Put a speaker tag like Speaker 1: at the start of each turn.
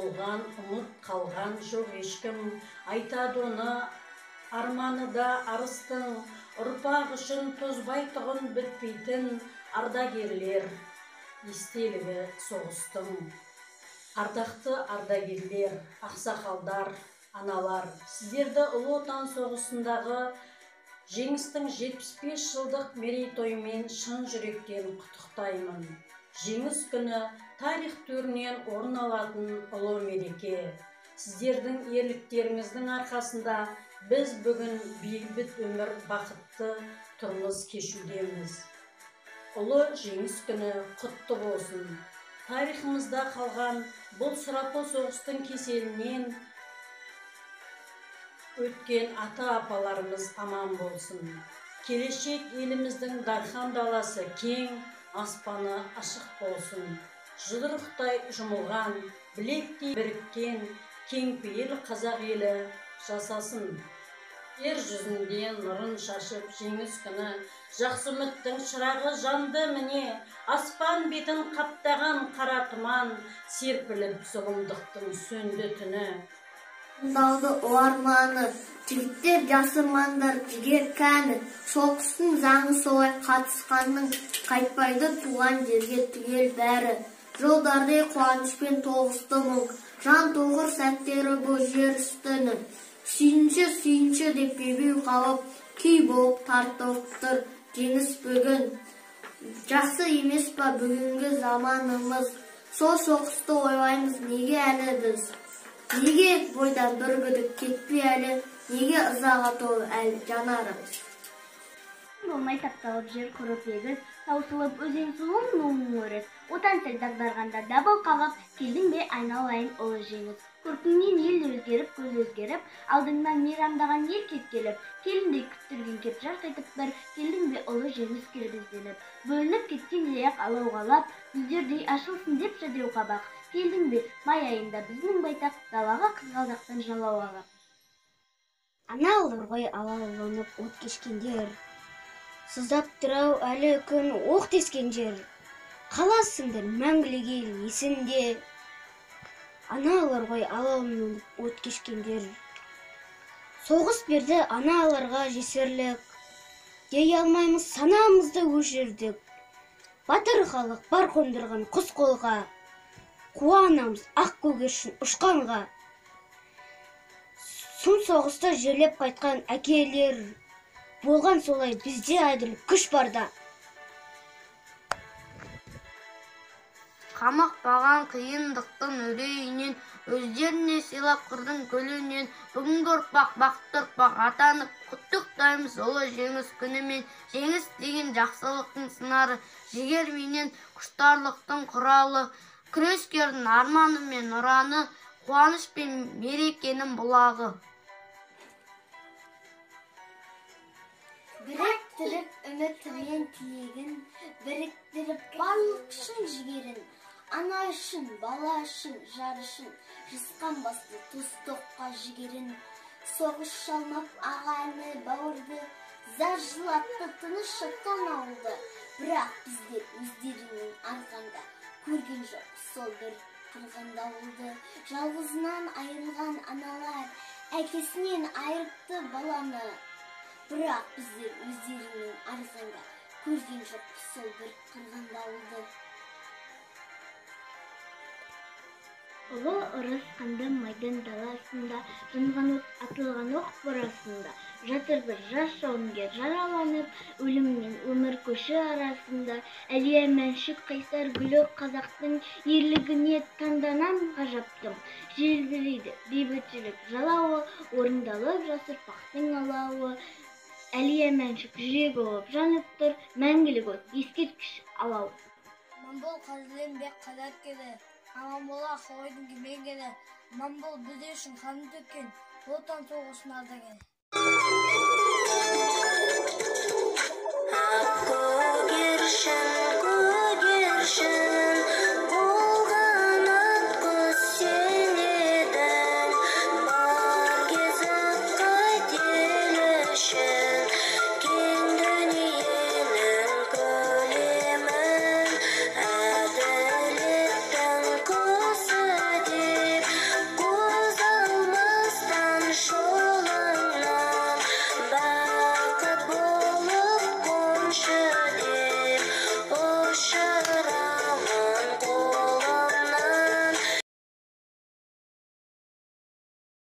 Speaker 1: болған, ұмыт қалған жоқ ешкім. Айтады оны арманы да арыстың, ұрпақ үшін тозбайтұғын бітпейтін ардагерлер, естелігі соғыстың. Ардақты ардагерлер, ақсақалдар, аналар, сіздерді Ұлы Отан соғысындағы жеңістің 75 жылдық мерейтоймен шын жүректен құттықтаймын. Жеңіс күні тарих төрінен орын алатын ұлы мереке. Сіздердің ерліктеріңіздің арқасында біз бүгін бейбіт өмір, бақытты тұрмыс кешудеміз. Ұлы жеңіс күні құтты болсын. Тарихымызда қалған бұл сұрапыл соғыстың кеселінен өткен ата-апаларымыз аман болсын. Келешек еліміздің дархан даласы кең, аспаны ашық болсын. Жұдырықтай жұмылған, білектей біріккен, кеңпейіл қазақ елі жасасын. Жер жүзінде нұрын шашып жеңіс күні, жақсы үміттің шырағы жанды міне, аспан бетін қаптаған қара тұман, серпіліп зұлымдықтың сөнді түні.
Speaker 2: Далды оарманы, жігіттер жасырмандар жігер кәні, соғыстың заңы солай қатысқанның, қайтпайды туған жерге түгел бәрі. Жолдарды қуанышпен тоғысты мұң, жан тоғыр сәттері бұл жер үстінің. Сүйінші деп бебеу қалып, күй болып тартып тұр жеңіс бүгін. Жақсы емес па бүгінгі заманымыз, сол соғысты ойлаймыз неге әлі біз? Неге бойдан бір күдік кетпей әлі, неге ызаға толы әлі жанарымыз?
Speaker 3: Болмай тапталып жер құрып егіз, таусылып өзен суын мұңын өріс. Отансыз дағдарғанда дабыл қағып, келдің бе айналайын ұлы жеңіс. Көркіңнен ел өзгеріп, көз өзгеріп, алдыңнан мейрамдаған ел кеткеліп, келіндей күттірген кеп жарқ етіп бір, келдің бе ұлы жеңіс кіргізделіп. Бөлініп кеткендей ақ алау-ғалап, жүздердей ашылсын деп жадеу қабақ. Келдің бе май айында біздің байтақ далаға қызғалдақтан жалау алып.
Speaker 4: Ана олар ғой алауланып от кешкендер, сыздап тұрау әлі күн оқ тескен жер. Қаласыңдар мәңгілік ел есінде. Ана олар ғой алауланып от кешкендер. Соғыс берді аналарға жесірлік, дей алмаймыз санамызды өшірдік. Батыр халық бар қондырған құс қолға, қуанамыз ақ көгершін ұшқанға. Сұм соғыста жерлеп қайтқан әкелер, болған солай бізде әділ күш барда.
Speaker 5: Қамықпаған қиындықтың үрейінен, өздеріне сыйлап қырдың көлінен, бүгінгі ұрпақ бақытты ұрпақ атанып, құттықтаймыз ұлы жеңіс күнімен. Жеңіс деген жақсылықтың сынары, жігерменен құштарлықтың құралы, күрескердің арманы мен ұраны, қуаныш пен мерекенің бұлағы.
Speaker 2: Біріктіріп үміт мен тілегін, біріктіріп барлық шын жігерін, ана үшін, бала үшін, жар үшін, жысқан басты тұстыққа жігерін. Соғыс шалмап ағаны бауырды, зар жылатты тыныш жатқан ауылды, бірақ біздер өздерінің арқанда көрген жоқ сол бір қырғын дауылды. Жалғызынан айырылған аналар әкесінен айырыпты баланы, бірақ біздер өздерінің арқанда көрген жоқ сол бір қырғын дауылды.
Speaker 3: Ұлы ұрыс қанды майдан даласында, жанған от атылған оқ борасында, жатыр бір жас жауынгер жараланып, өліммен өмір көші арасында. Әлия Мәншүк қайсар гүлі қазақтың ерлігіне таңданам ғажаптым. Желбірейді бейбітшілік жалауы, орындалып жас ұрпақтың алауы. Әлия Мәншүк жүрегі болып жанып тұр, мәңгілік от ескерткіш алау.
Speaker 2: Мамбол қазыленбек қадар келі, аман бола қойдың кемегені, мамбол бізде үшін қанын төккен, Отан соғысына ардагері.
Speaker 6: Ақ көгершін, көгершін